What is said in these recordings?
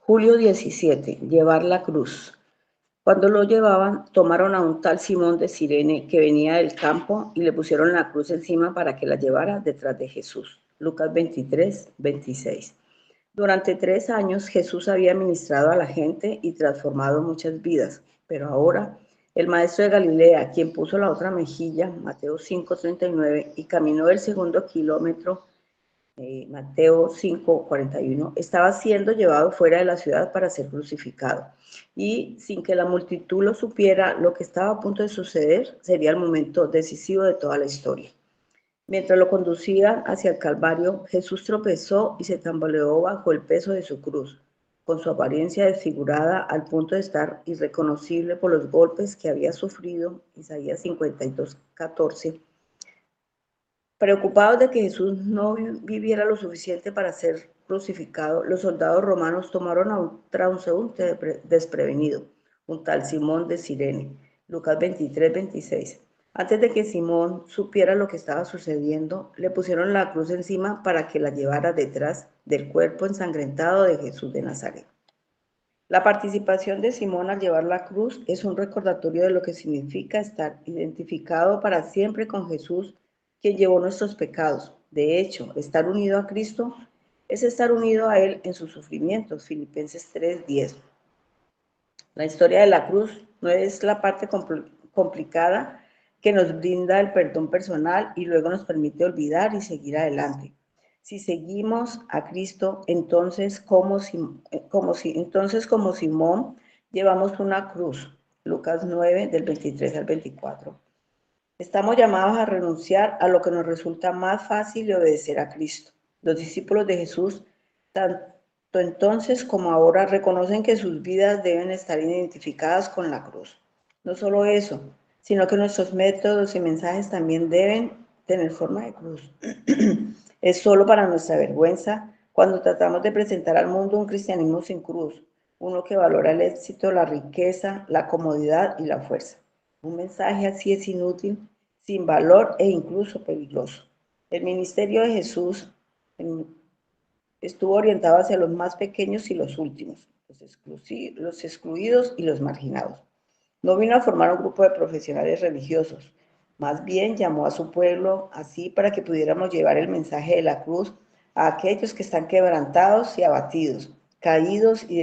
Julio 17. Llevar la cruz. Cuando lo llevaban, tomaron a un tal Simón de Cirene que venía del campo y le pusieron la cruz encima para que la llevara detrás de Jesús. Lucas 23, 26. Durante 3 años Jesús había ministrado a la gente y transformado muchas vidas, pero ahora el maestro de Galilea, quien puso la otra mejilla, Mateo 5:39, y caminó el segundo kilómetro, Mateo 5:41, estaba siendo llevado fuera de la ciudad para ser crucificado. Y sin que la multitud lo supiera, lo que estaba a punto de suceder sería el momento decisivo de toda la historia. Mientras lo conducían hacia el Calvario, Jesús tropezó y se tambaleó bajo el peso de su cruz, con su apariencia desfigurada al punto de estar irreconocible por los golpes que había sufrido. Isaías 52:14. Preocupados de que Jesús no viviera lo suficiente para ser crucificado, los soldados romanos tomaron a un transeúnte desprevenido, un tal Simón de Cirene. Lucas 23:26. Antes de que Simón supiera lo que estaba sucediendo, le pusieron la cruz encima para que la llevara detrás del cuerpo ensangrentado de Jesús de Nazaret. La participación de Simón al llevar la cruz es un recordatorio de lo que significa estar identificado para siempre con Jesús, quien llevó nuestros pecados. De hecho, estar unido a Cristo es estar unido a Él en sus sufrimientos. Filipenses 3:10. La historia de la cruz no es la parte complicada que nos brinda el perdón personal y luego nos permite olvidar y seguir adelante. Si seguimos a Cristo, entonces como Simón llevamos una cruz. Lucas 9, del 23 al 24. Estamos llamados a renunciar a lo que nos resulta más fácil y obedecer a Cristo. Los discípulos de Jesús, tanto entonces como ahora, reconocen que sus vidas deben estar identificadas con la cruz. No solo eso, sino que nuestros métodos y mensajes también deben tener forma de cruz. Es solo para nuestra vergüenza cuando tratamos de presentar al mundo un cristianismo sin cruz, uno que valora el éxito, la riqueza, la comodidad y la fuerza. Un mensaje así es inútil, sin valor e incluso peligroso. El ministerio de Jesús estuvo orientado hacia los más pequeños y los últimos, los excluidos y los marginados. No vino a formar un grupo de profesionales religiosos, más bien llamó a su pueblo así para que pudiéramos llevar el mensaje de la cruz a aquellos que están quebrantados y abatidos, caídos y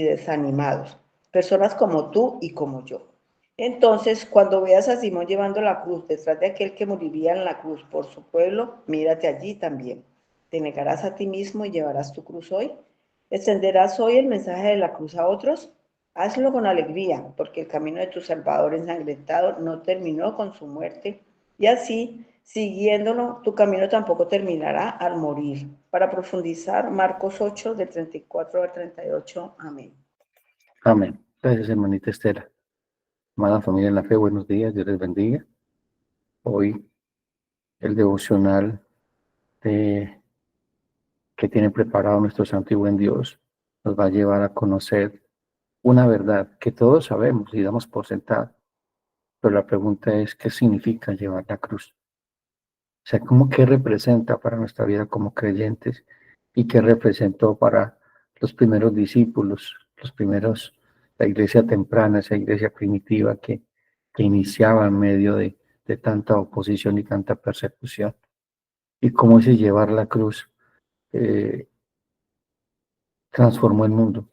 desanimados, personas como tú y como yo. Entonces, cuando veas a Simón llevando la cruz detrás de aquel que moriría en la cruz por su pueblo, mírate allí también. ¿Te negarás a ti mismo y llevarás tu cruz hoy? ¿Extenderás hoy el mensaje de la cruz a otros? Hazlo con alegría, porque el camino de tu Salvador ensangrentado no terminó con su muerte, y así, siguiéndolo, tu camino tampoco terminará al morir. Para profundizar, Marcos 8, del 34 al 38. Amén. Amén. Gracias, hermanita Estela. Amada familia en la fe, buenos días, Dios les bendiga. Hoy el devocional que tiene preparado nuestro santo y buen Dios nos va a llevar a conocer una verdad que todos sabemos y damos por sentada, pero la pregunta es, ¿qué significa llevar la cruz? O sea, ¿cómo qué representa para nuestra vida como creyentes y qué representó para los primeros discípulos, la iglesia temprana, esa iglesia primitiva que iniciaba en medio de tanta oposición y tanta persecución? Y cómo ese llevar la cruz transformó el mundo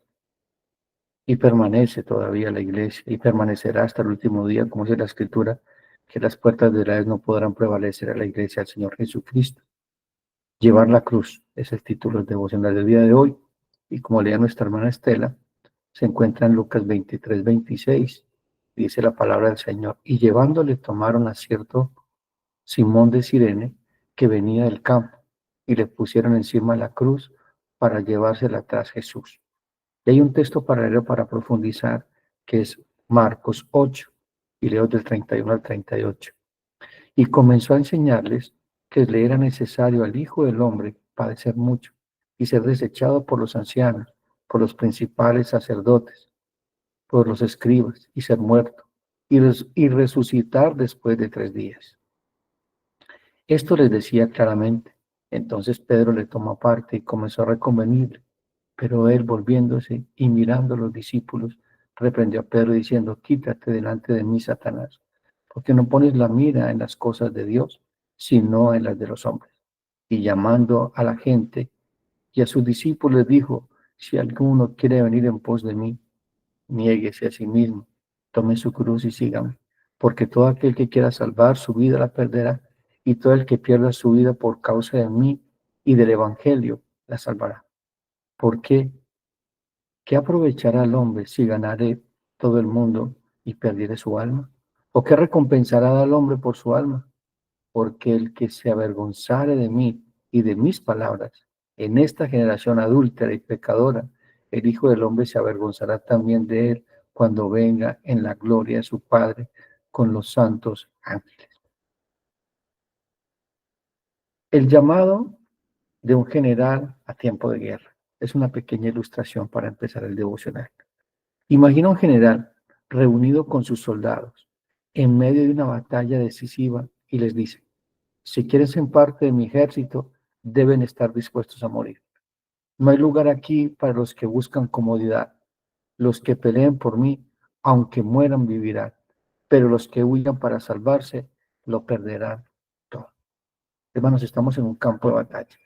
y permanece todavía la iglesia y permanecerá hasta el último día, como dice la Escritura, que las puertas de Hades no podrán prevalecer a la iglesia del Señor Jesucristo. Llevar la cruz es el título devocional del día de hoy, y como leía nuestra hermana Estela, se encuentra en Lucas 23:26, dice la palabra del Señor, y llevándole tomaron a cierto Simón de Cirene, que venía del campo, y le pusieron encima la cruz para llevársela tras Jesús. Y hay un texto paralelo para profundizar, que es Marcos 8, y leo del 31 al 38. Y comenzó a enseñarles que le era necesario al Hijo del Hombre padecer mucho y ser desechado por los ancianos, por los principales sacerdotes, por los escribas, y ser muerto, y resucitar después de 3 días. Esto les decía claramente. Entonces Pedro le tomó aparte y comenzó a reconvenirle. Pero él, volviéndose y mirando a los discípulos, reprendió a Pedro diciendo, quítate delante de mí, Satanás, porque no pones la mira en las cosas de Dios, sino en las de los hombres. Y llamando a la gente y a sus discípulos dijo, si alguno quiere venir en pos de mí, niéguese a sí mismo, tome su cruz y sígame, porque todo aquel que quiera salvar su vida la perderá, y todo el que pierda su vida por causa de mí y del Evangelio la salvará. ¿Por qué? ¿Qué aprovechará el hombre si ganare todo el mundo y perdiere su alma? ¿O qué recompensará al hombre por su alma? Porque el que se avergonzare de mí y de mis palabras en esta generación adúltera y pecadora, el Hijo del Hombre se avergonzará también de él cuando venga en la gloria de su Padre con los santos ángeles. El llamado de un general a tiempo de guerra es una pequeña ilustración para empezar el devocional. Imagina un general reunido con sus soldados en medio de una batalla decisiva y les dice, si quieren ser parte de mi ejército, deben estar dispuestos a morir. No hay lugar aquí para los que buscan comodidad. Los que peleen por mí, aunque mueran, vivirán. Pero los que huyan para salvarse, lo perderán todo. Hermanos, estamos en un campo de batalla.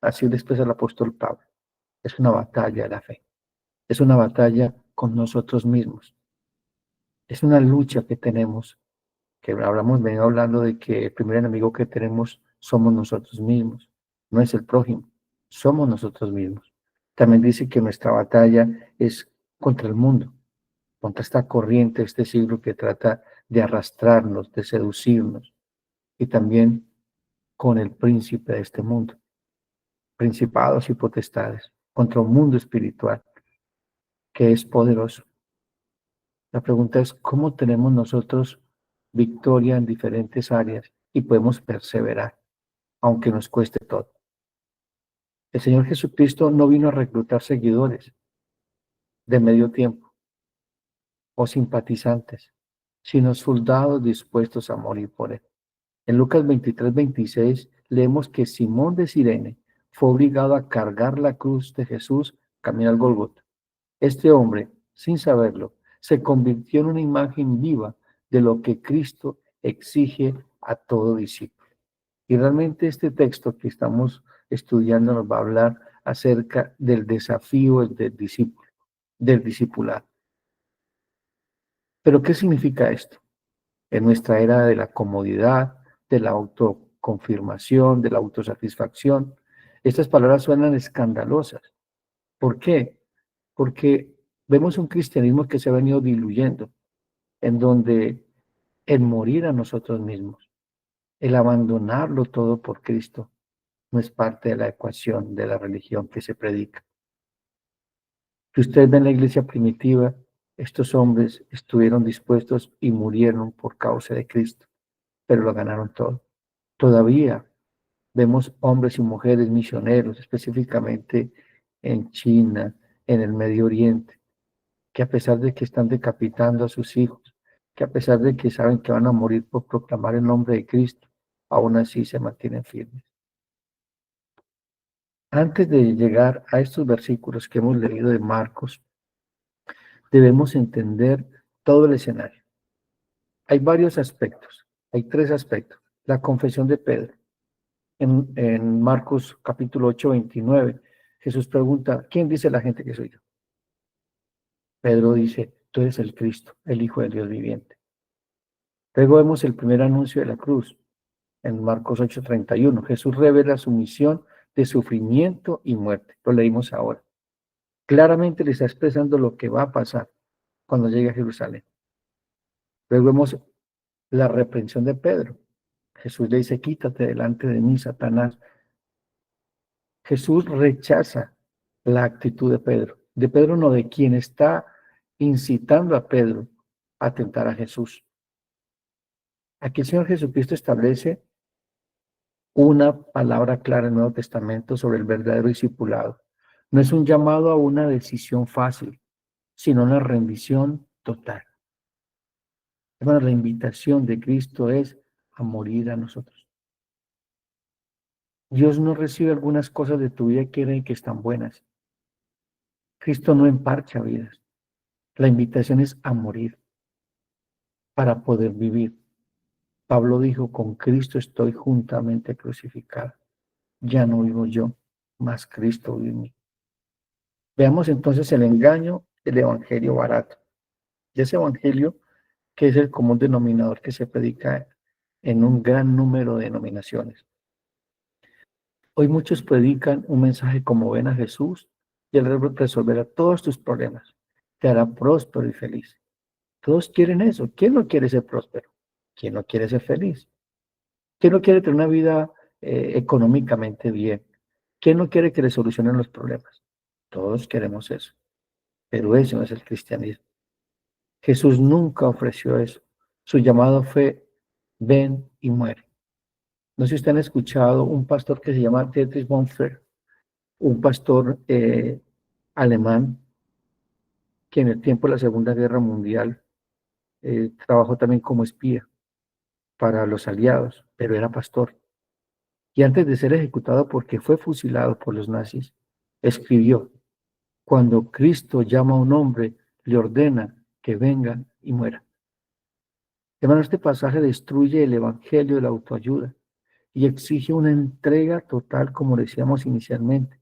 Así lo expresa el apóstol Pablo. Es una batalla de la fe. Es una batalla con nosotros mismos. Es una lucha que tenemos, que venido hablando de que el primer enemigo que tenemos somos nosotros mismos, no es el prójimo, somos nosotros mismos. También dice que nuestra batalla es contra el mundo, contra esta corriente, este siglo que trata de arrastrarnos, de seducirnos, y también con el príncipe de este mundo, principados y potestades, contra un mundo espiritual que es poderoso. La pregunta es, ¿cómo tenemos nosotros victoria en diferentes áreas y podemos perseverar, aunque nos cueste todo? El Señor Jesucristo no vino a reclutar seguidores de medio tiempo o simpatizantes, sino soldados dispuestos a morir por Él. En Lucas 23-26 leemos que Simón de Cirene fue obligado a cargar la cruz de Jesús camino al Gólgota. Este hombre, sin saberlo, se convirtió en una imagen viva de lo que Cristo exige a todo discípulo. Y realmente este texto que estamos estudiando nos va a hablar acerca del desafío del discípulo, del discipulado. Pero ¿qué significa esto? En nuestra era de la comodidad, de la autoconfirmación, de la autosatisfacción, estas palabras suenan escandalosas. ¿Por qué? Porque vemos un cristianismo que se ha venido diluyendo, en donde el morir a nosotros mismos, el abandonarlo todo por Cristo, no es parte de la ecuación de la religión que se predica. Si ustedes ven la iglesia primitiva, estos hombres estuvieron dispuestos y murieron por causa de Cristo, pero lo ganaron todo. Todavía vemos hombres y mujeres misioneros, específicamente en China, en el Medio Oriente, que a pesar de que están decapitando a sus hijos, que a pesar de que saben que van a morir por proclamar el nombre de Cristo, aún así se mantienen firmes. Antes de llegar a estos versículos que hemos leído de Marcos, debemos entender todo el escenario. Hay varios aspectos, hay tres aspectos. La confesión de Pedro. En Marcos capítulo 8-29, Jesús pregunta, ¿quién dice la gente que soy yo? Pedro dice, tú eres el Cristo, el Hijo de Dios viviente. Luego vemos el primer anuncio de la cruz, en Marcos 8:31. Jesús revela su misión de sufrimiento y muerte. Lo leímos ahora. Claramente le está expresando lo que va a pasar cuando llegue a Jerusalén. Luego vemos la reprensión de Pedro. Jesús le dice, quítate delante de mí, Satanás. Jesús rechaza la actitud de Pedro no, de quien está incitando a Pedro a tentar a Jesús. Aquí el Señor Jesucristo establece una palabra clara en el Nuevo Testamento sobre el verdadero discipulado. No es un llamado a una decisión fácil, sino una rendición total. Hermano, la invitación de Cristo es a morir a nosotros. Dios no recibe algunas cosas de tu vida que creen que están buenas. Cristo no emparcha vidas. La invitación es a morir para poder vivir. Pablo dijo, con Cristo estoy juntamente crucificado. Ya no vivo yo, mas Cristo vive en mí. Veamos entonces el engaño del evangelio barato. Y ese evangelio que es el común denominador que se predica en un gran número de denominaciones. Hoy muchos predican un mensaje como ven a Jesús y Él resolverá todos tus problemas. Te hará próspero y feliz. Todos quieren eso. ¿Quién no quiere ser próspero? ¿Quién no quiere ser feliz? ¿Quién no quiere tener una vida económicamente bien? ¿Quién no quiere que le solucionen los problemas? Todos queremos eso, pero eso no es el cristianismo. Jesús nunca ofreció eso. Su llamado fue, ven y muere. No sé si ustedes han escuchado un pastor que se llama Dietrich Bonhoeffer, un pastor alemán que en el tiempo de la Segunda Guerra Mundial trabajó también como espía para los aliados, pero era pastor. Y antes de ser ejecutado porque fue fusilado por los nazis, escribió, cuando Cristo llama a un hombre, le ordena que venga y muera. Hermano, este pasaje destruye el evangelio de la autoayuda y exige una entrega total, como decíamos inicialmente.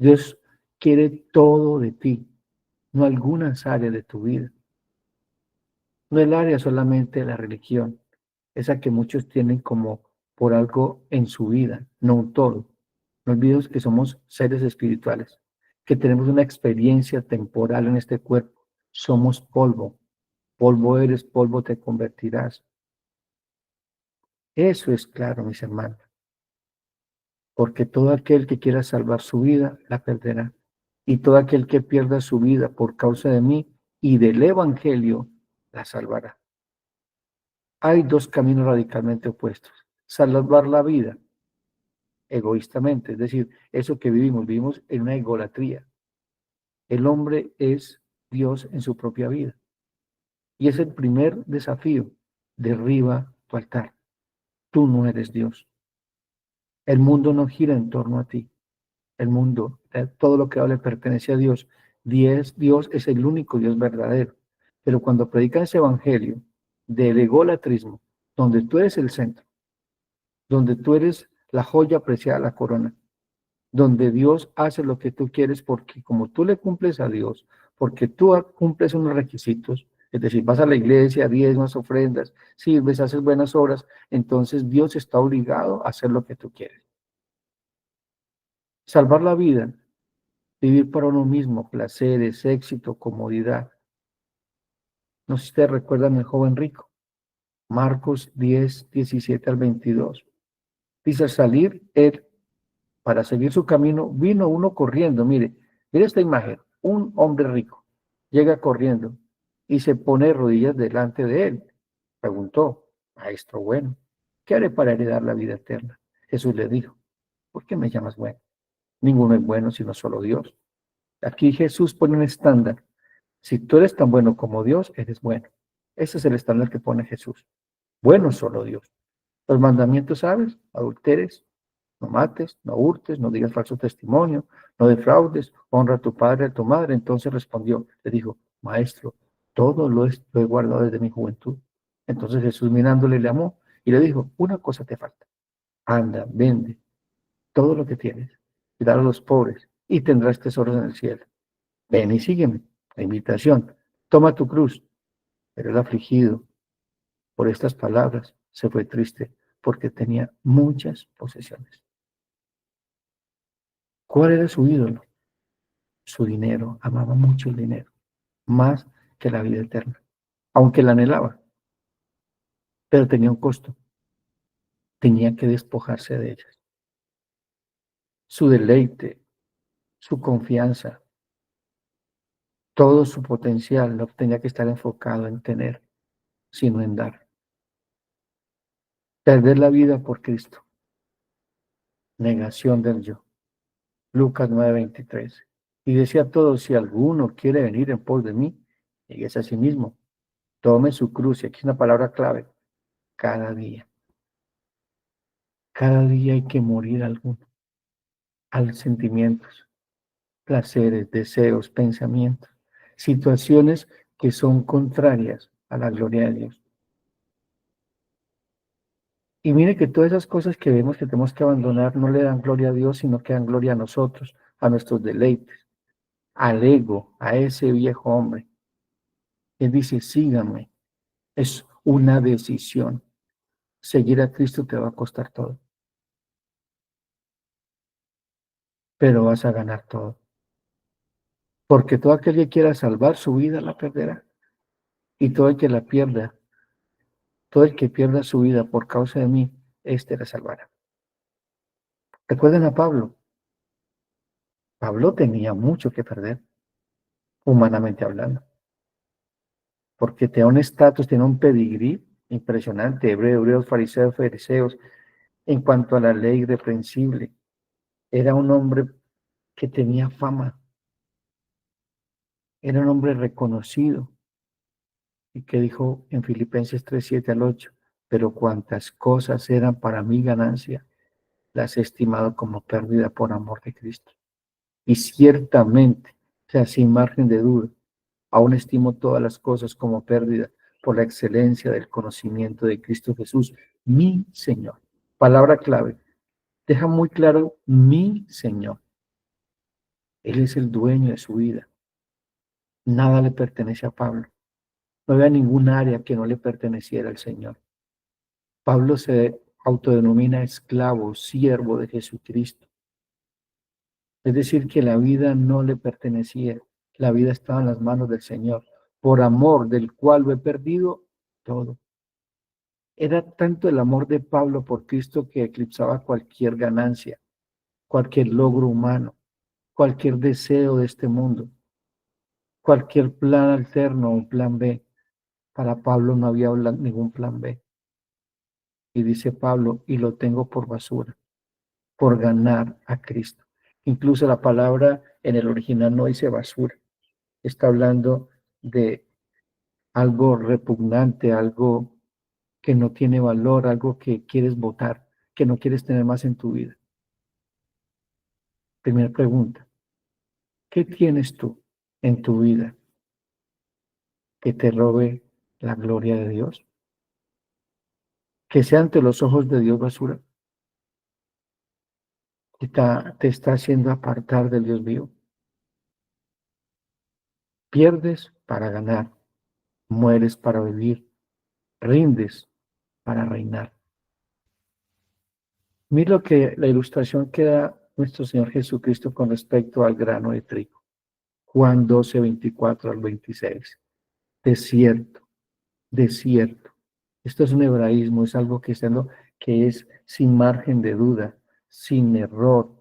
Dios quiere todo de ti, no algunas áreas de tu vida. No el área solamente de la religión, esa que muchos tienen como por algo en su vida, no un todo. No olvides que somos seres espirituales, que tenemos una experiencia temporal en este cuerpo. Somos polvo. Polvo eres, polvo te convertirás. Eso es claro, mis hermanos, porque todo aquel que quiera salvar su vida, la perderá. Y todo aquel que pierda su vida por causa de mí y del Evangelio, la salvará. Hay dos caminos radicalmente opuestos. Salvar la vida egoístamente, es decir, eso que vivimos en una egolatría. El hombre es Dios en su propia vida. Y es el primer desafío. Derriba tu altar. Tú no eres Dios. El mundo no gira en torno a ti. El mundo, todo lo que le pertenece a Dios. Dios es el único Dios verdadero. Pero cuando predican ese evangelio del egolatrismo, donde tú eres el centro, donde tú eres la joya preciada, la corona, donde Dios hace lo que tú quieres porque como tú le cumples a Dios, porque tú cumples unos requisitos, es decir, vas a la iglesia, diezmas, ofrendas, sirves, haces buenas obras, entonces Dios está obligado a hacer lo que tú quieres. Salvar la vida, vivir para uno mismo, placeres, éxito, comodidad. No sé si ustedes recuerdan el joven rico, Marcos 10, 17 al 22. Dice, al salir él para seguir su camino, vino uno corriendo. Mire esta imagen, un hombre rico llega corriendo y se pone de rodillas delante de él. Preguntó, maestro bueno, ¿qué haré para heredar la vida eterna? Jesús le dijo, ¿por qué me llamas bueno? Ninguno es bueno sino solo Dios. Aquí Jesús pone un estándar. Si tú eres tan bueno como Dios, eres bueno. Ese es el estándar que pone Jesús. Bueno solo Dios. Los mandamientos, ¿sabes? Adulteres, no mates, no hurtes, no digas falso testimonio, no defraudes, honra a tu padre y a tu madre. Entonces respondió, le dijo, maestro, todo lo he guardado desde mi juventud. Entonces Jesús mirándole le amó y le dijo, una cosa te falta. Anda, vende todo lo que tienes y dale a los pobres y tendrás tesoros en el cielo. Ven y sígueme. La invitación, toma tu cruz. Pero el afligido por estas palabras se fue triste porque tenía muchas posesiones. ¿Cuál era su ídolo? Su dinero. Amaba mucho el dinero, más que la vida eterna, aunque la anhelaba, pero tenía un costo. Tenía que despojarse de ellas. Su deleite, su confianza, todo su potencial no tenía que estar enfocado en tener, sino en dar. Perder la vida por Cristo. Negación del yo. Lucas 9:23. Y decía a todos, si alguno quiere venir en pos de mí, nieguese a sí mismo, tome su cruz, y aquí es una palabra clave, cada día. Cada día hay que morir a sentimientos. placeres, deseos, pensamientos, situaciones que son contrarias a la gloria de Dios. Y mire que todas esas cosas que vemos que tenemos que abandonar no le dan gloria a Dios, sino que dan gloria a nosotros, a nuestros deleites, al ego, a ese viejo hombre. Él dice, síganme. Es una decisión. Seguir a Cristo te va a costar todo, pero vas a ganar todo. Porque todo aquel que quiera salvar su vida la perderá. Y todo el que la pierda, todo el que pierda su vida por causa de mí, éste la salvará. Recuerden a Pablo. Pablo tenía mucho que perder, humanamente hablando, porque tenía un estatus, tenía un pedigrí impresionante, hebreos, fariseos, en cuanto a la ley irreprensible. Era un hombre que tenía fama, era un hombre reconocido, y que dijo en Filipenses 3:7 al 8, pero cuantas cosas eran para mi ganancia, las he estimado como pérdida por amor de Cristo. Y ciertamente, o sea, sin margen de duda, aún estimo todas las cosas como pérdida por la excelencia del conocimiento de Cristo Jesús, mi Señor. Palabra clave. Deja muy claro mi Señor. Él es el dueño de su vida. Nada le pertenece a Pablo. No había ningún área que no le perteneciera al Señor. Pablo se autodenomina esclavo, siervo de Jesucristo. Es decir, que la vida no le pertenecía. La vida estaba en las manos del Señor, por amor del cual lo he perdido todo. Era tanto el amor de Pablo por Cristo que eclipsaba cualquier ganancia, cualquier logro humano, cualquier deseo de este mundo, cualquier plan alterno o un plan B. Para Pablo no había ningún plan B. Y dice Pablo, y lo tengo por basura, por ganar a Cristo. Incluso la palabra en el original no dice basura, está hablando de algo repugnante, algo que no tiene valor, algo que quieres botar, que no quieres tener más en tu vida. Primera pregunta, ¿qué tienes tú en tu vida que te robe la gloria de Dios? Que sea ante los ojos de Dios basura, que te está haciendo apartar del Dios vivo. Pierdes para ganar, mueres para vivir, rindes para reinar. Mira lo que la ilustración que da nuestro Señor Jesucristo con respecto al grano de trigo. Juan 12:24 al 26. Desierto, desierto. Esto es un hebraísmo, es algo que es sin margen de duda, sin error,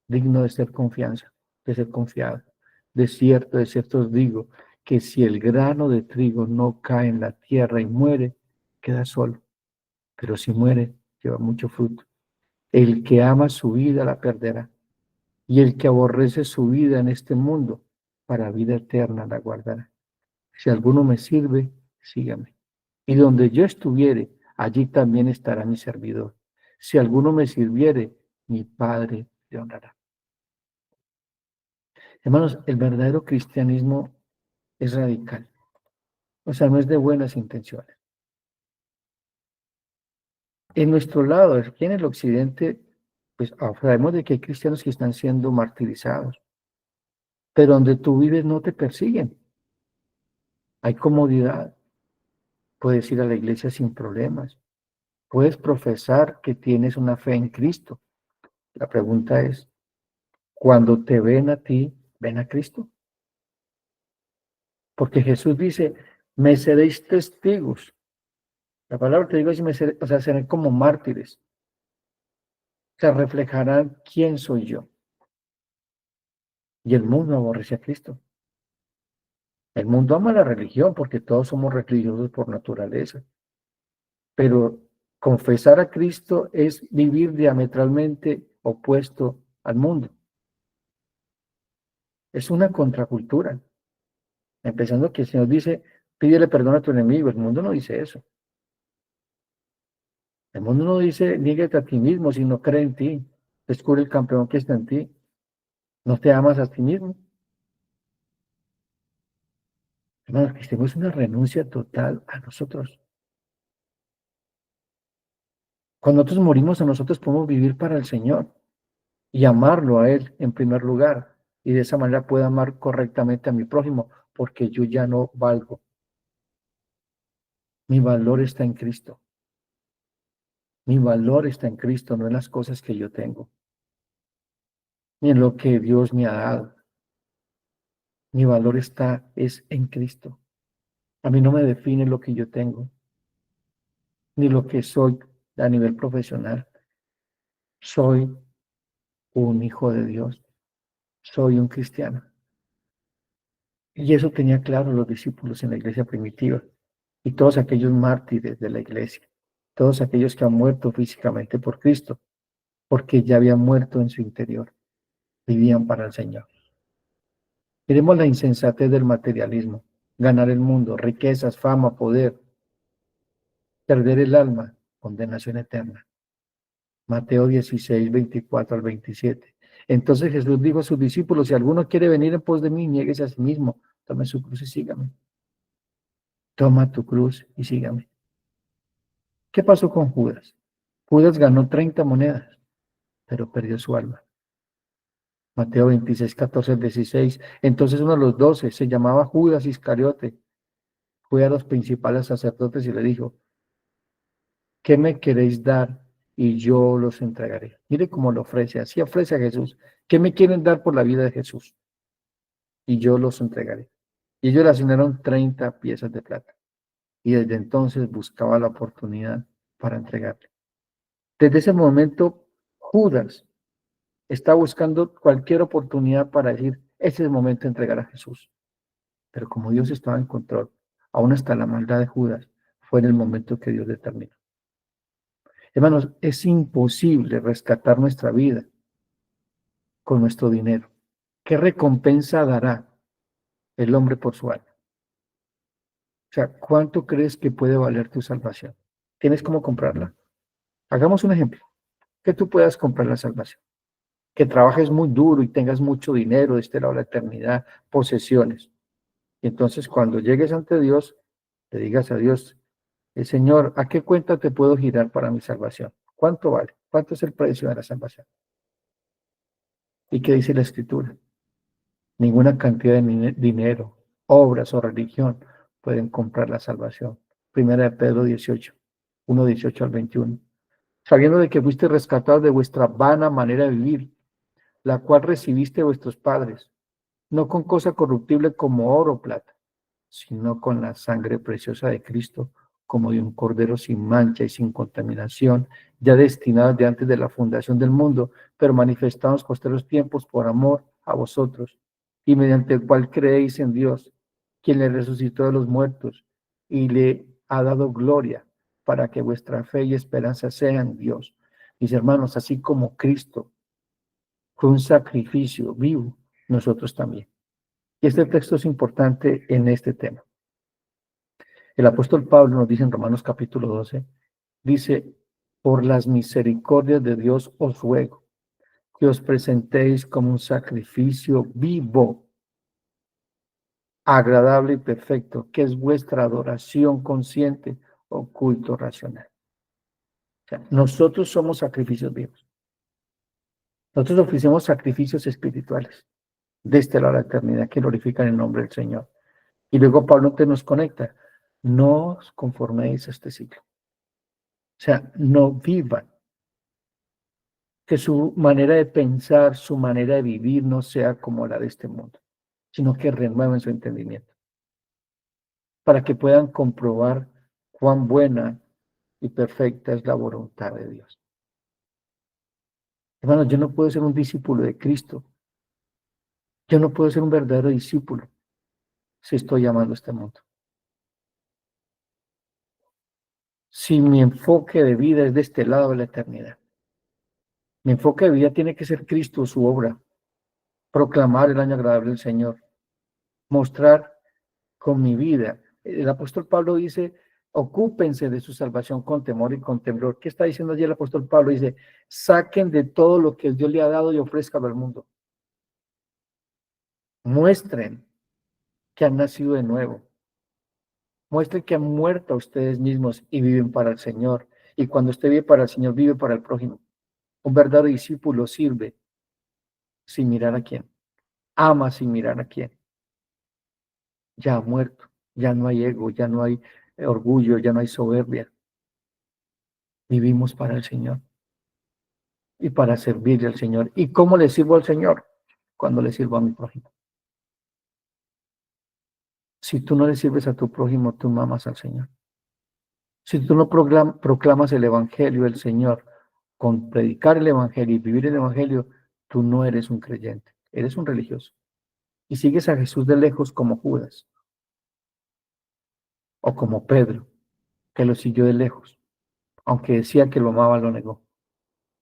digno de ser confianza, de ser confiado. Desierto, desierto os digo, que si el grano de trigo no cae en la tierra y muere, queda solo. Pero si muere, lleva mucho fruto. El que ama su vida la perderá, y el que aborrece su vida en este mundo, para vida eterna la guardará. Si alguno me sirve, sígame. Y donde yo estuviere, allí también estará mi servidor. Si alguno me sirviere, mi Padre le honrará. Hermanos, el verdadero cristianismo es radical. O sea, no es de buenas intenciones. En nuestro lado, aquí en el occidente, pues sabemos de que hay cristianos que están siendo martirizados, pero donde tú vives no te persiguen. Hay comodidad. Puedes ir a la iglesia sin problemas. Puedes profesar que tienes una fe en Cristo. La pregunta es, cuando te ven a ti, ¿ven a Cristo? Porque Jesús dice, me seréis testigos. La palabra te digo es, o sea, serán como mártires. O sea, reflejarán quién soy yo. Y el mundo aborrece a Cristo. El mundo ama la religión porque todos somos religiosos por naturaleza. Pero confesar a Cristo es vivir diametralmente opuesto al mundo. Es una contracultura. Empezando que el Señor dice, pídele perdón a tu enemigo. El mundo no dice eso. El mundo no dice, niégate a ti mismo, sino cree en ti. Descubre el campeón que está en ti. ¿No te amas a ti mismo? Hermanos, que es una renuncia total a nosotros. Cuando nosotros morimos a nosotros podemos vivir para el Señor y amarlo a Él en primer lugar. Y de esa manera puedo amar correctamente a mi prójimo, porque yo ya no valgo. Mi valor está en Cristo. Mi valor está en Cristo, no en las cosas que yo tengo, ni en lo que Dios me ha dado. Mi valor es en Cristo. A mí no me define lo que yo tengo, ni lo que soy a nivel profesional. Soy un hijo de Dios, soy un cristiano. Y eso tenía claro los discípulos en la iglesia primitiva y todos aquellos mártires de la iglesia, todos aquellos que han muerto físicamente por Cristo, porque ya habían muerto en su interior, vivían para el Señor. Miremos la insensatez del materialismo, ganar el mundo, riquezas, fama, poder, perder el alma, condenación eterna. Mateo 16, 24 al 27. Entonces Jesús dijo a sus discípulos, si alguno quiere venir en pos de mí, niéguese a sí mismo, tome su cruz y sígame. Toma tu cruz y sígame. ¿Qué pasó con Judas? Judas ganó 30 monedas, pero perdió su alma. Mateo 26, 14 al 16. Entonces uno de los 12 se llamaba Judas Iscariote. Fue a los principales sacerdotes y le dijo, ¿qué me queréis dar? Y yo los entregaré. Mire cómo lo ofrece, así ofrece a Jesús. ¿Qué me quieren dar por la vida de Jesús? Y yo los entregaré. Y ellos le asignaron 30 piezas de plata. Y desde entonces buscaba la oportunidad para entregarle. Desde ese momento, Judas está buscando cualquier oportunidad para decir, ese es el momento de entregar a Jesús. Pero como Dios estaba en control, aún hasta la maldad de Judas, fue en el momento que Dios determinó. Hermanos, es imposible rescatar nuestra vida con nuestro dinero. ¿Qué recompensa dará el hombre por su alma? O sea, ¿cuánto crees que puede valer tu salvación? ¿Tienes cómo comprarla? Hagamos un ejemplo. Que tú puedas comprar la salvación. Que trabajes muy duro y tengas mucho dinero de este lado de la eternidad, posesiones. Y entonces cuando llegues ante Dios, le digas a Dios, el Señor, ¿a qué cuenta te puedo girar para mi salvación? ¿Cuánto vale? ¿Cuánto es el precio de la salvación? ¿Y qué dice la Escritura? Ninguna cantidad de dinero, obras o religión pueden comprar la salvación. Primera de Pedro 18, 1:18 al 21. Sabiendo de que fuiste rescatados de vuestra vana manera de vivir, la cual recibiste de vuestros padres, no con cosa corruptible como oro o plata, sino con la sangre preciosa de Cristo, como de un cordero sin mancha y sin contaminación, ya destinado de antes de la fundación del mundo, pero manifestados posteriores tiempos por amor a vosotros, y mediante el cual creéis en Dios, quien le resucitó de los muertos y le ha dado gloria, para que vuestra fe y esperanza sean Dios. Mis hermanos, así como Cristo fue un sacrificio vivo, nosotros también. Y este texto es importante en este tema. El apóstol Pablo nos dice en Romanos capítulo 12, dice, por las misericordias de Dios os ruego que os presentéis como un sacrificio vivo, agradable y perfecto, que es vuestra adoración consciente o culto racional. O sea, nosotros somos sacrificios vivos. Nosotros ofrecemos sacrificios espirituales desde la eternidad que glorifican el nombre del Señor. Y luego Pablo te nos conecta. No os conforméis a este siglo. O sea, no vivan. Que su manera de pensar, su manera de vivir no sea como la de este mundo, sino que renueven su entendimiento para que puedan comprobar cuán buena y perfecta es la voluntad de Dios. Hermanos, yo no puedo ser un discípulo de Cristo. Yo no puedo ser un verdadero discípulo si estoy amando a este mundo. Si mi enfoque de vida es de este lado de la eternidad. Mi enfoque de vida tiene que ser Cristo, su obra, proclamar el año agradable del Señor, mostrar con mi vida. El apóstol Pablo dice, ocúpense de su salvación con temor y con temblor. ¿Qué está diciendo allí el apóstol Pablo? Dice, saquen de todo lo que Dios le ha dado y ofrézcalo al mundo. Muestren que han nacido de nuevo. Muestren que han muerto a ustedes mismos y viven para el Señor. Y cuando usted vive para el Señor, vive para el prójimo. Un verdadero discípulo sirve sin mirar a quién. Ama sin mirar a quién. Ya ha muerto. Ya no hay ego, ya no hay orgullo, ya no hay soberbia. Vivimos para el Señor y para servirle al Señor. ¿Y cómo le sirvo al Señor? Cuando le sirvo a mi prójimo. Si tú no le sirves a tu prójimo, tú no amas al Señor. Si tú no proclamas el Evangelio del Señor, con predicar el Evangelio y vivir el Evangelio, tú no eres un creyente, eres un religioso. Y sigues a Jesús de lejos como Judas o como Pedro, que lo siguió de lejos, aunque decía que lo amaba, lo negó.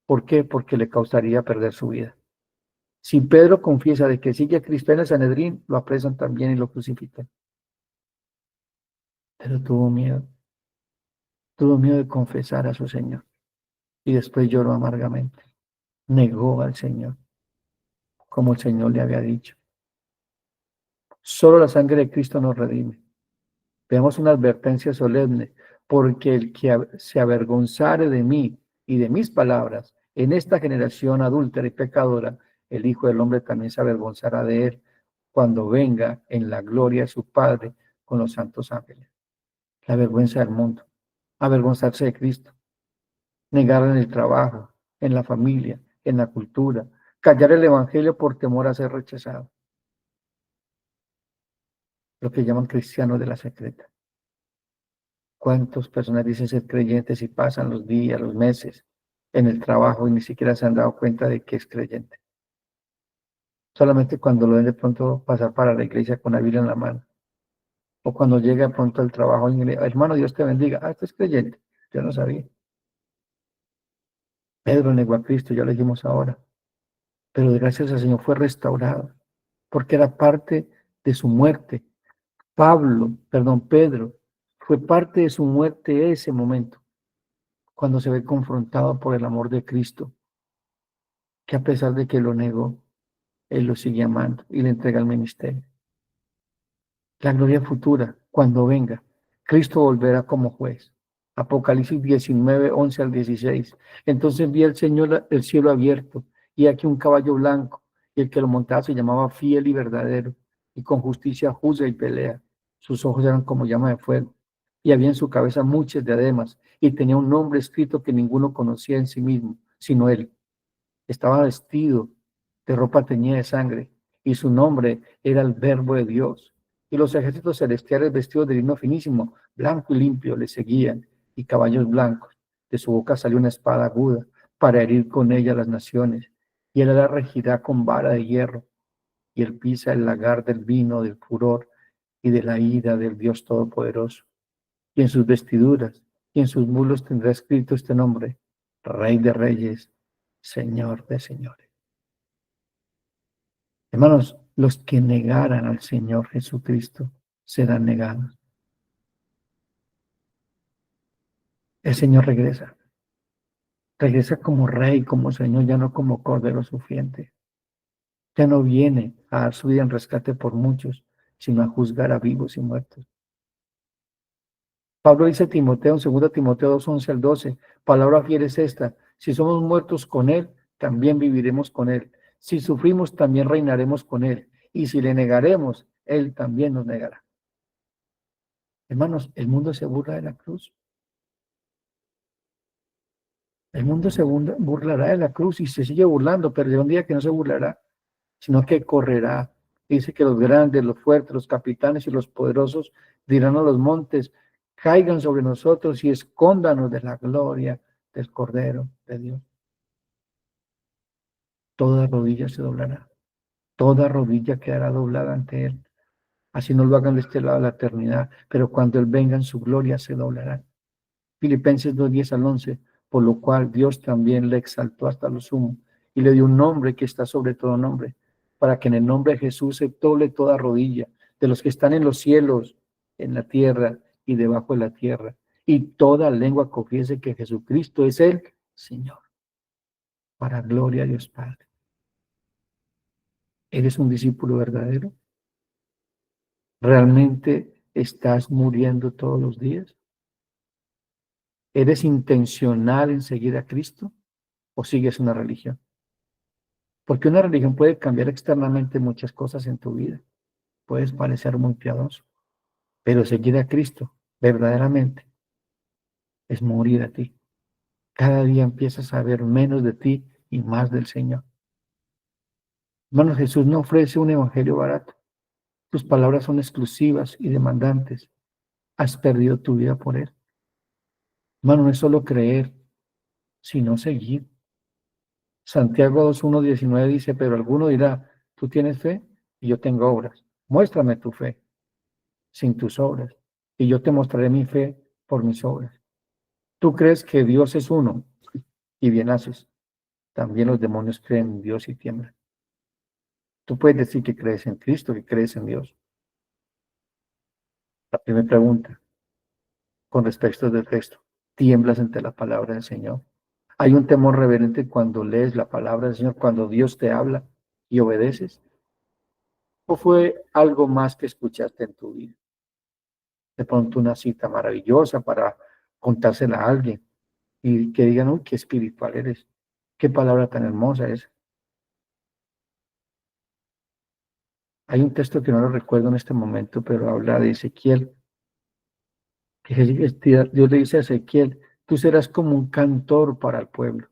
¿Por qué? Porque le causaría perder su vida. Si Pedro confiesa de que sigue a Cristo en el Sanedrín, lo apresan también y lo crucifican. Pero tuvo miedo de confesar a su Señor y después lloró amargamente. Negó al Señor, como el Señor le había dicho. Solo la sangre de Cristo nos redime. Veamos una advertencia solemne, porque el que se avergonzare de mí y de mis palabras en esta generación adúltera y pecadora, el Hijo del Hombre también se avergonzará de él cuando venga en la gloria de su Padre con los santos ángeles. La vergüenza del mundo, avergonzarse de Cristo, negar en el trabajo, en la familia, en la cultura, callar el Evangelio por temor a ser rechazado, lo que llaman cristianos de la secreta. ¿Cuántas personas dicen ser creyentes y pasan los días, los meses en el trabajo y ni siquiera se han dado cuenta de que es creyente? Solamente cuando lo ven de pronto pasar para la iglesia con la Biblia en la mano. O cuando llega de pronto al trabajo y le dice, hermano, Dios te bendiga. Ah, este es creyente. Yo no sabía. Pedro negó a Cristo, ya lo dijimos ahora. Pero gracias al Señor fue restaurado, porque era parte de su muerte. Pedro, fue parte de su muerte ese momento, cuando se ve confrontado por el amor de Cristo, que a pesar de que lo negó, Él lo sigue amando y le entrega el ministerio. La gloria futura, cuando venga, Cristo volverá como juez. Apocalipsis 19, 11 al 16. Entonces vi al Señor el cielo abierto, y aquí un caballo blanco, y el que lo montaba se llamaba Fiel y Verdadero, y con justicia juzga y pelea. Sus ojos eran como llama de fuego, y había en su cabeza muchas diademas, y tenía un nombre escrito que ninguno conocía en sí mismo, sino él. Estaba vestido de ropa teñida de sangre, y su nombre era el Verbo de Dios. Y los ejércitos celestiales vestidos de lino finísimo, blanco y limpio, le seguían, y caballos blancos. De su boca salió una espada aguda, para herir con ella las naciones. Y él la regirá con vara de hierro, y él pisa el lagar del vino, del furor y de la ira del Dios Todopoderoso. Y en sus vestiduras y en sus mulos tendrá escrito este nombre: Rey de Reyes, Señor de Señores. Hermanos, los que negaran al Señor Jesucristo serán negados. El Señor regresa. Regresa como Rey, como Señor, ya no como Cordero sufriente. Ya no viene a dar su vida en rescate por muchos, sino a juzgar a vivos y muertos. Pablo dice a Timoteo en 2 Timoteo 2, 11 al 12, palabra fiel es esta: si somos muertos con Él, también viviremos con Él. Si sufrimos, también reinaremos con Él. Y si le negaremos, Él también nos negará. Hermanos, el mundo se burla de la cruz. El mundo se burlará de la cruz y se sigue burlando, pero de un día que no se burlará, sino que correrá. Dice que los grandes, los fuertes, los capitanes y los poderosos dirán a los montes: caigan sobre nosotros y escóndanos de la gloria del Cordero de Dios. Toda rodilla se doblará, toda rodilla quedará doblada ante Él. Así no lo hagan de este lado de la eternidad, pero cuando Él venga en su gloria se doblará. Filipenses 2, 10 al 11, por lo cual Dios también le exaltó hasta lo sumo y le dio un nombre que está sobre todo nombre, para que en el nombre de Jesús se doble toda rodilla, de los que están en los cielos, en la tierra y debajo de la tierra, y toda lengua confiese que Jesucristo es el Señor, para gloria a Dios Padre. ¿Eres un discípulo verdadero? ¿Realmente estás muriendo todos los días? ¿Eres intencional en seguir a Cristo o sigues una religión? Porque una religión puede cambiar externamente muchas cosas en tu vida. Puedes parecer muy piadoso, pero seguir a Cristo verdaderamente es morir a ti. Cada día empiezas a ver menos de ti y más del Señor. Hermano, Jesús no ofrece un evangelio barato. Tus palabras son exclusivas y demandantes. Has perdido tu vida por Él. Hermano, no es solo creer, sino seguir. Santiago 2:1-19 dice, pero alguno dirá, tú tienes fe y yo tengo obras. Muéstrame tu fe sin tus obras, y yo te mostraré mi fe por mis obras. Tú crees que Dios es uno, y bien haces. También los demonios creen en Dios y tiemblan. Tú puedes decir que crees en Cristo, que crees en Dios. La primera pregunta, con respecto del texto, ¿tiemblas ante la palabra del Señor? ¿Hay un temor reverente cuando lees la palabra del Señor, cuando Dios te habla y obedeces? ¿O fue algo más que escuchaste en tu vida? De pronto una cita maravillosa para contársela a alguien y que digan, uy, qué espiritual eres, qué palabra tan hermosa es. Hay un texto que no lo recuerdo en este momento, pero habla de Ezequiel, que Dios le dice a Ezequiel, tú serás como un cantor para el pueblo.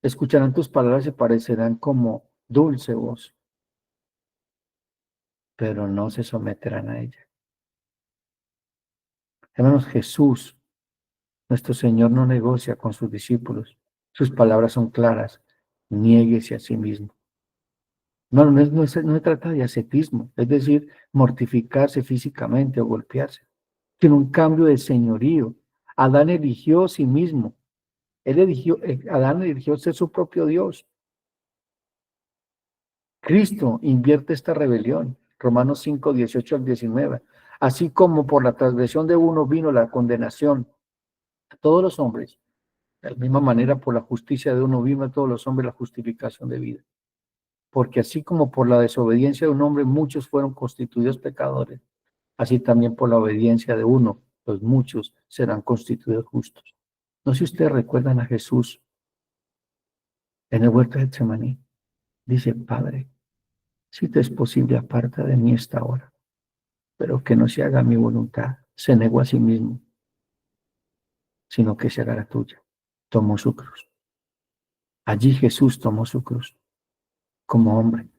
Escucharán tus palabras y parecerán como dulce voz, pero no se someterán a ella. Hermanos, Jesús, nuestro Señor, no negocia con sus discípulos. Sus palabras son claras. Niéguese a sí mismo. No se trata de ascetismo, es decir, mortificarse físicamente o golpearse, sino un cambio de señorío. Adán eligió a sí mismo. Adán eligió ser su propio Dios. Cristo invierte esta rebelión. Romanos 5:18-19. Así como por la transgresión de uno vino la condenación a todos los hombres, de la misma manera por la justicia de uno vino a todos los hombres la justificación de vida. Porque así como por la desobediencia de un hombre muchos fueron constituidos pecadores, así también por la obediencia de uno, los muchos serán constituidos justos. No sé si ustedes recuerdan a Jesús en el huerto de Getsemaní. Dice, Padre, si te es posible, aparta de mí esta hora, pero que no se haga mi voluntad. Se negó a sí mismo, sino que se haga la tuya. Tomó su cruz. Allí Jesús tomó su cruz como hombre,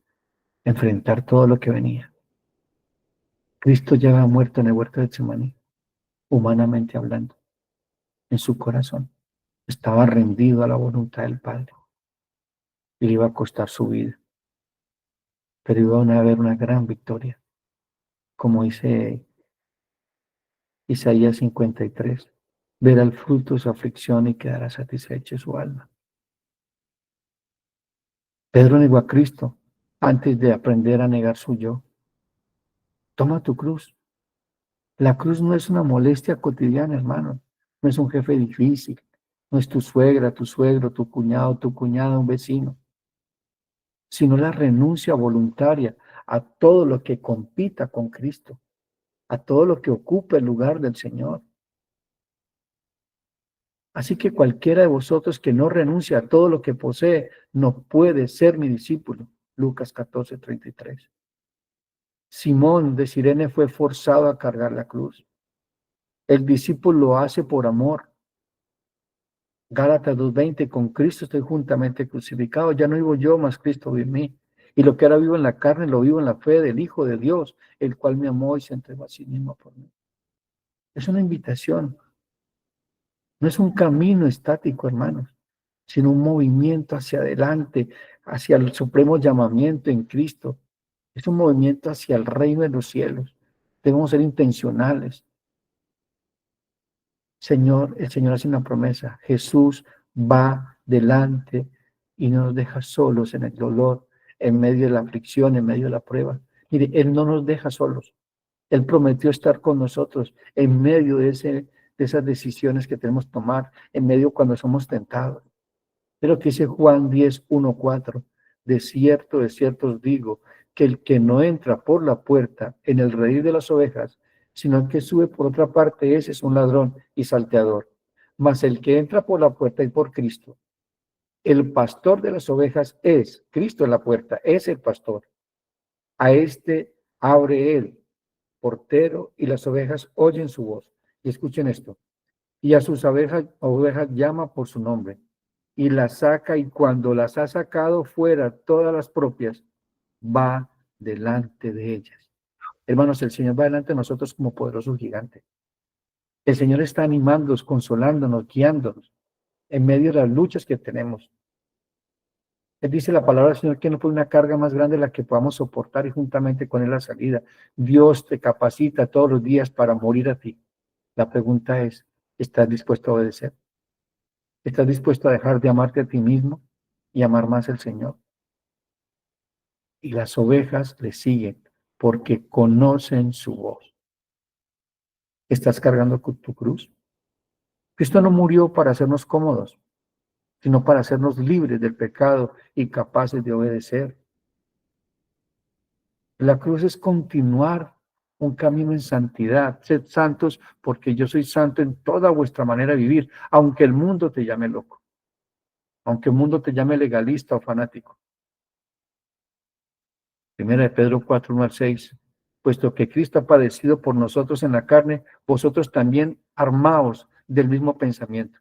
enfrentar todo lo que venía. Cristo ya había muerto en el huerto de Getsemaní, humanamente hablando, en su corazón. Estaba rendido a la voluntad del Padre y le iba a costar su vida, pero iba a haber una gran victoria, como dice Isaías 53. Verá el fruto de su aflicción y quedará satisfecha su alma. Pedro negó a Cristo antes de aprender a negar su yo. Toma tu cruz. La cruz no es una molestia cotidiana, hermano. No es un jefe difícil. No es tu suegra, tu suegro, tu cuñada, un vecino. Sino la renuncia voluntaria a todo lo que compita con Cristo, a todo lo que ocupe el lugar del Señor. Así que cualquiera de vosotros que no renuncia a todo lo que posee, no puede ser mi discípulo. Lucas 14:33. Simón de Cirene fue forzado a cargar la cruz. El discípulo lo hace por amor. Gálatas 2:20, con Cristo estoy juntamente crucificado. Ya no vivo yo, mas Cristo vive en mí. Y lo que ahora vivo en la carne, lo vivo en la fe del Hijo de Dios, el cual me amó y se entregó a sí mismo por mí. Es una invitación. No es un camino estático, hermanos, sino un movimiento hacia adelante, hacia el supremo llamamiento en Cristo. Es un movimiento hacia el reino de los cielos. Debemos ser intencionales. El Señor hace una promesa. Jesús va delante y no nos deja solos en el dolor, en medio de la aflicción, en medio de la prueba. Mire, Él no nos deja solos. Él prometió estar con nosotros en medio de esas decisiones que tenemos que tomar, en medio cuando somos tentados. Pero que dice Juan 10:1-4, de cierto os digo, que el que no entra por la puerta en el redil de las ovejas, sino que sube por otra parte, ese es un ladrón y salteador. Mas el que entra por la puerta y por Cristo, el pastor de las ovejas es, Cristo en la puerta, es el pastor. A este abre él, portero, y las ovejas oyen su voz. Y escuchen esto. Y a sus ovejas llama por su nombre y las saca, y cuando las ha sacado fuera todas las propias, va delante de ellas. Hermanos, el Señor va delante de nosotros como poderoso gigante. El Señor está animándonos, consolándonos, guiándonos en medio de las luchas que tenemos. Él dice la palabra del Señor que no fue una carga más grande la que podamos soportar, y juntamente con Él la salida. Dios te capacita todos los días para morir a ti. La pregunta es, ¿estás dispuesto a obedecer? ¿Estás dispuesto a dejar de amarte a ti mismo y amar más al Señor? Y las ovejas le siguen porque conocen su voz. ¿Estás cargando con tu cruz? Cristo no murió para hacernos cómodos, sino para hacernos libres del pecado y capaces de obedecer. La cruz es continuar un camino en santidad. Sed santos porque yo soy santo en toda vuestra manera de vivir, aunque el mundo te llame loco, aunque el mundo te llame legalista o fanático. Primera de Pedro 4, 1 al 6. Puesto que Cristo ha padecido por nosotros en la carne, vosotros también armaos del mismo pensamiento.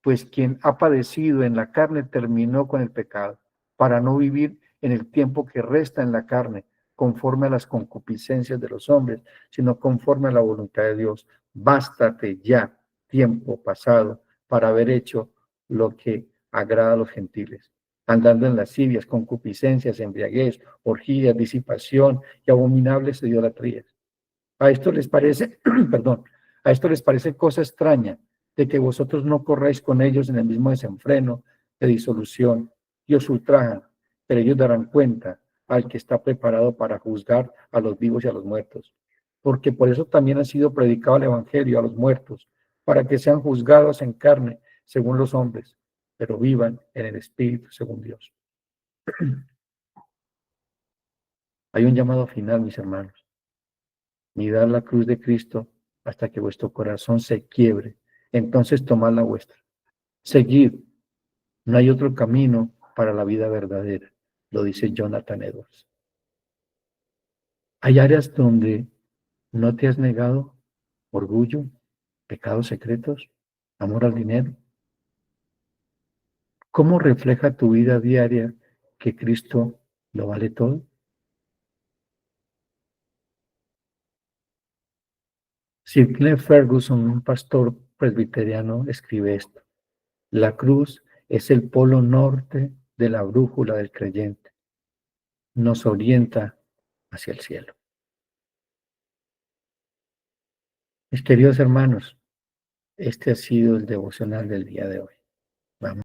Pues quien ha padecido en la carne terminó con el pecado, para no vivir en el tiempo que resta en la carne, conforme a las concupiscencias de los hombres, sino conforme a la voluntad de Dios. Bástate ya, tiempo pasado, para haber hecho lo que agrada a los gentiles, andando en lascivias, concupiscencias, embriaguez, orgías, disipación y abominables idolatrías. A esto les parece, perdón, a esto les parece cosa extraña de que vosotros no corráis con ellos en el mismo desenfreno de disolución y os ultrajan, pero ellos darán cuenta al que está preparado para juzgar a los vivos y a los muertos. Porque por eso también ha sido predicado el evangelio a los muertos, para que sean juzgados en carne según los hombres, pero vivan en el espíritu según Dios. Hay un llamado final, mis hermanos. Mirad la cruz de Cristo hasta que vuestro corazón se quiebre. Entonces tomad la vuestra. Seguid. No hay otro camino para la vida verdadera. Lo dice Jonathan Edwards. Hay áreas donde no te has negado: orgullo, pecados secretos, amor al dinero. ¿Cómo refleja tu vida diaria que Cristo lo vale todo? Sir Glenn Ferguson, un pastor presbiteriano, escribe esto: la cruz es el polo norte de la brújula del creyente. Nos orienta hacia el cielo. Mis queridos hermanos, este ha sido el devocional del día de hoy. Vamos.